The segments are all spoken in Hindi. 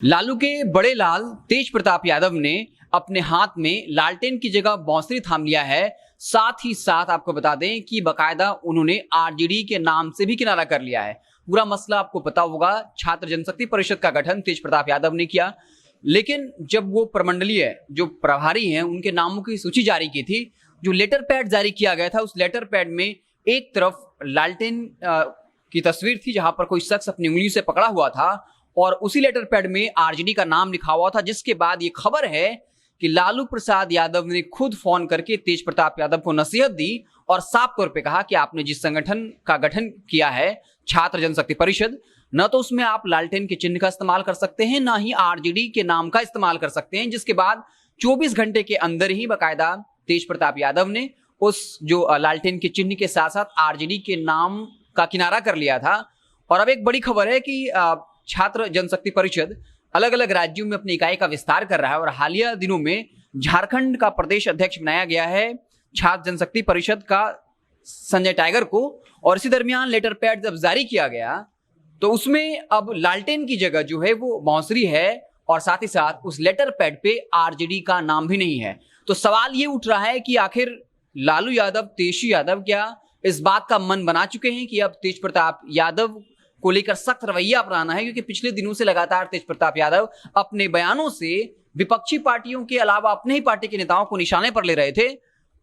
लालू के बड़े लाल तेज प्रताप यादव ने अपने हाथ में लालटेन की जगह बांसुरी थाम लिया है। साथ ही साथ आपको बता दें कि बकायदा उन्होंने आरजेडी के नाम से भी किनारा कर लिया है। पूरा मसला आपको पता होगा, छात्र जनशक्ति परिषद का गठन तेज प्रताप यादव ने किया, लेकिन जब वो प्रमंडलीय जो प्रभारी हैं उनके नामों की सूची जारी की थी, जो लेटर पैड जारी किया गया था, उस लेटर पैड में एक तरफ लालटेन की तस्वीर थी जहां पर कोई शख्स अपनी उंगली से पकड़ा हुआ था और उसी लेटर पैड में आरजेडी का नाम लिखा हुआ था। जिसके बाद ये खबर है कि लालू प्रसाद यादव ने खुद फोन करके तेज प्रताप यादव को नसीहत दी और साफ तौर पे कहा कि आपने जिस संगठन का गठन किया है छात्र जनशक्ति परिषद, न तो उसमें आप लालटेन के चिन्ह का इस्तेमाल कर सकते हैं, ना ही आरजेडी के नाम का इस्तेमाल कर सकते हैं। जिसके बाद 24 घंटे के अंदर ही बाकायदा तेज प्रताप यादव ने उस जो लालटेन के चिन्ह के साथ साथ आरजेडी के नाम का किनारा कर लिया था। और अब एक बड़ी खबर है कि छात्र जनशक्ति परिषद अलग अलग राज्यों में अपनी इकाई का विस्तार कर रहा है और हालिया दिनों में झारखंड का प्रदेश अध्यक्ष बनाया गया है छात्र जनशक्ति परिषद का संजय टाइगर को। और इसी दरमियान लेटर पैड जब जारी किया गया तो उसमें अब लालटेन की जगह जो है वो बांसुरी है और साथ ही साथ उस लेटर पैड पे आरजेडी का नाम भी नहीं है। तो सवाल ये उठ रहा है कि आखिर लालू यादव, तेजस्वी यादव क्या इस बात का मन बना चुके हैं कि अब तेज प्रताप यादव को लेकर सख्त रवैया अपनाना है, क्योंकि पिछले दिनों से लगातार तेज प्रताप यादव अपने बयानों से विपक्षी पार्टियों के अलावा अपने ही पार्टी के नेताओं को निशाने पर ले रहे थे।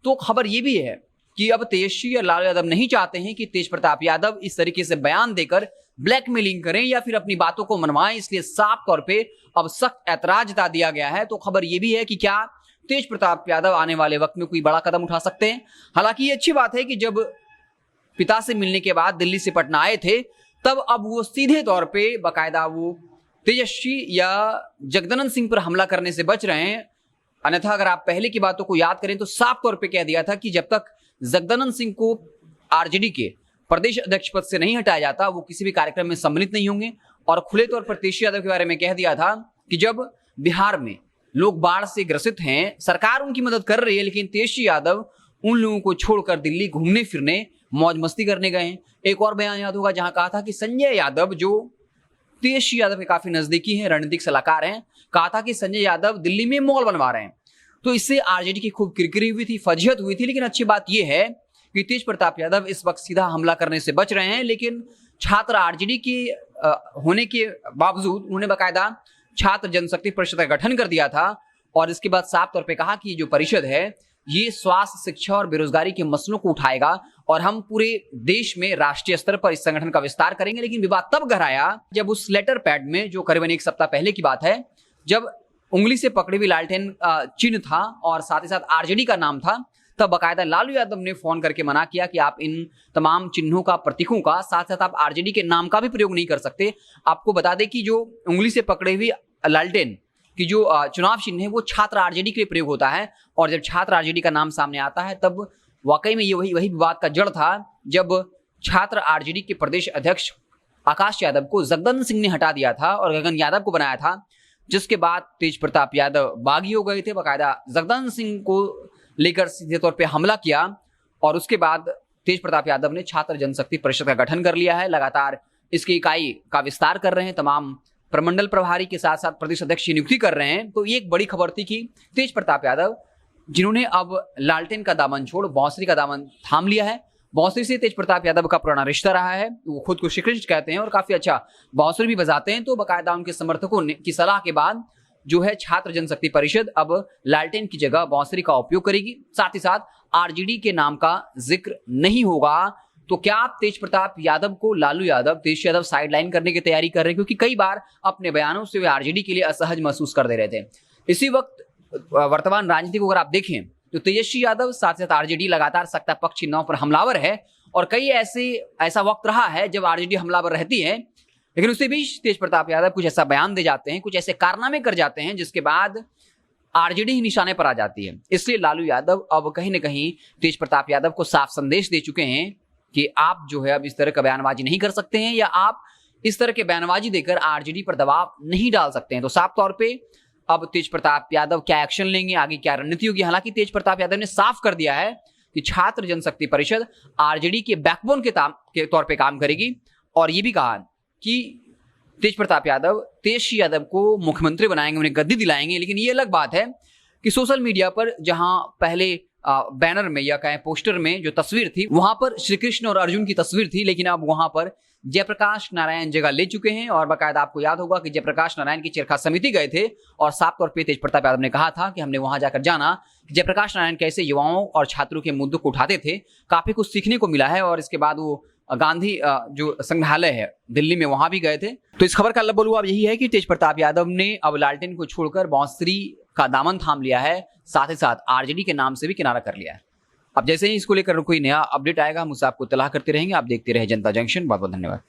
तो खबर यह भी है कि अब तेजस्वी और लालू यादव नहीं चाहते हैं कि तेज प्रताप यादव इस तरीके से बयान देकर ब्लैकमेलिंग करें या फिर अपनी बातों को मनवाएं, इसलिए साफ तौर पे अब सख्त ऐतराज जता दिया गया है। तो खबर यह भी है कि क्या तेज प्रताप यादव आने वाले वक्त में कोई बड़ा कदम उठा सकते हैं। हालांकि ये अच्छी बात है कि जब पिता से मिलने के बाद दिल्ली से पटना आए थे तब अब वो सीधे तौर पे बाकायदा वो तेजस्वी या जगदानंद सिंह पर हमला करने से बच रहे हैं। अन्यथा अगर आप पहले की बातों को याद करें तो साफ तौर पे कह दिया था कि जब तक जगदानंद सिंह को आरजेडी के प्रदेश अध्यक्ष पद से नहीं हटाया जाता वो किसी भी कार्यक्रम में सम्मिलित नहीं होंगे। और खुले तौर पर तेजस्वी यादव के बारे में कह दिया था कि जब बिहार में लोग बाढ़ से ग्रसित हैं, सरकार उनकी मदद कर रही है, लेकिन तेजस्वी यादव उन लोगों को छोड़कर दिल्ली घूमने फिरने मौज मस्ती करने गए हैं। एक और बयान याद होगा जहां कहा था कि संजय यादव जो तेजस्वी यादव के काफी नजदीकी हैं, रणनीतिक सलाहकार हैं, कहा था कि संजय यादव दिल्ली में मॉल बनवा रहे हैं। तो इससे आरजेडी की खूब किरकिरी हुई थी, फजीहत हुई थी। लेकिन अच्छी बात यह है कि तेज प्रताप यादव इस वक्त सीधा हमला करने से बच रहे हैं। लेकिन छात्र आरजेडी के होने के बावजूद उन्होंने बाकायदा छात्र जनशक्ति परिषद का गठन कर दिया था और इसके बाद साफ तौर पर कहा कि जो परिषद है ये स्वास्थ्य, शिक्षा और बेरोजगारी के मसलों को उठाएगा और हम पूरे देश में राष्ट्रीय स्तर पर इस संगठन का विस्तार करेंगे। लेकिन विवाद तब गहराया जब उस लेटर पैड में, जो करीबन एक सप्ताह पहले की बात है, जब उंगली से पकड़ी हुई लालटेन चिन्ह था और साथ ही साथ आरजेडी का नाम था, तब बाकायदा लालू यादव ने फोन करके मना किया कि आप इन तमाम चिन्हों का, प्रतीकों का, साथ साथ आप आरजेडी के नाम का भी प्रयोग नहीं कर सकते। आपको बता दें कि जो उंगली से पकड़ी हुई लालटेन कि जो चुनाव चिन्ह है वो छात्र आरजेडी के लिए प्रयोग होता है और जब छात्र आरजेडी का नाम सामने आता है तब वाकई में ये वही विवाद का जड़ था जब छात्र आरजेडी के प्रदेश अध्यक्ष आकाश यादव को जगदानंद सिंह ने हटा दिया था और गगन यादव को बनाया था। जिसके बाद तेज प्रताप यादव बागी हो गए थे, बाकायदा जगदानंद सिंह को लेकर सीधे तौर पर हमला किया और उसके बाद तेज प्रताप यादव ने छात्र जनशक्ति परिषद का गठन कर लिया है। लगातार इसकी इकाई का विस्तार कर रहे हैं, तमाम प्रमंडल प्रभारी के साथ साथ प्रदेश अध्यक्ष की नियुक्ति कर रहे हैं। तो ये एक बड़ी खबर थी कि तेज प्रताप यादव, जिन्होंने अब लालटेन का दामन छोड़ बांसुरी का दामन थाम लिया है। बांसुरी से तेज प्रताप यादव का पुराना रिश्ता रहा है, वो खुद को श्रीकृष्ण कहते हैं और काफी अच्छा बांसुरी भी बजाते हैं। तो बाकायदा उनके समर्थकों की सलाह के बाद जो है छात्र जनशक्ति परिषद अब लालटेन की जगह बांसुरी का उपयोग करेगी। साथ ही साथ आरजेडी के नाम का जिक्र नहीं होगा। तो क्या आप तेज प्रताप यादव को लालू यादव, तेजस्वी यादव साइडलाइन करने की तैयारी कर रहे हैं? क्योंकि कई बार अपने बयानों से वे आरजेडी के लिए असहज महसूस कर दे रहे थे। इसी वक्त वर्तमान राजनीति को अगर आप देखें तो तेजस्वी यादव साथ साथ आरजेडी लगातार सत्ता पक्ष चिन्हों पर हमलावर है और कई ऐसा वक्त रहा है जब आरजेडी हमलावर रहती है, लेकिन उसके बीच तेज प्रताप यादव कुछ ऐसा बयान दे जाते हैं, कुछ ऐसे कारनामे कर जाते हैं जिसके बाद आरजेडी ही निशाने पर आ जाती है। इसलिए लालू यादव अब कहीं ना कहीं तेज प्रताप यादव को साफ संदेश दे चुके हैं कि आप जो है अब इस तरह का बयानबाजी नहीं कर सकते हैं या आप इस तरह के बयानबाजी देकर आरजेडी पर दबाव नहीं डाल सकते हैं। तो साफ तौर पे अब तेज प्रताप यादव क्या एक्शन लेंगे, आगे क्या रणनीति होगी। हालांकि तेज प्रताप यादव ने साफ कर दिया है कि छात्र जनशक्ति परिषद आरजेडी के बैकबोन के तौर पे काम करेगी और ये भी कहा कि तेज प्रताप यादव तेज यादव को मुख्यमंत्री बनाएंगे, उन्हें गद्दी दिलाएंगे। लेकिन ये अलग बात है कि सोशल मीडिया पर जहां पहले बैनर में या कहें पोस्टर में जो तस्वीर थी वहां पर श्री कृष्ण और अर्जुन की तस्वीर थी, लेकिन अब वहां पर जयप्रकाश नारायण जगह ले चुके हैं। और बाकायदा आपको याद होगा कि जयप्रकाश नारायण की चरखा समिति गए थे और साफ तौर पे तेज प्रताप यादव ने कहा था कि हमने वहां जाकर जाना कि जयप्रकाश नारायण कैसे युवाओं और छात्रों के मुद्दों को उठाते थे, काफी कुछ सीखने को मिला है। और इसके बाद वो गांधी जो संग्रहालय है दिल्ली में वहां भी गए थे। तो इस खबर का लबोलू अब यही है कि तेज प्रताप यादव ने अब लालटेन को छोड़कर बांसुरी का दामन थाम लिया है, साथ ही साथ आरजेडी के नाम से भी किनारा कर लिया है। अब जैसे ही इसको लेकर कोई नया अपडेट आएगा हम उससे आपको इत्तला करते रहेंगे। आप देखते रहे जनता जंक्शन। बहुत बहुत धन्यवाद।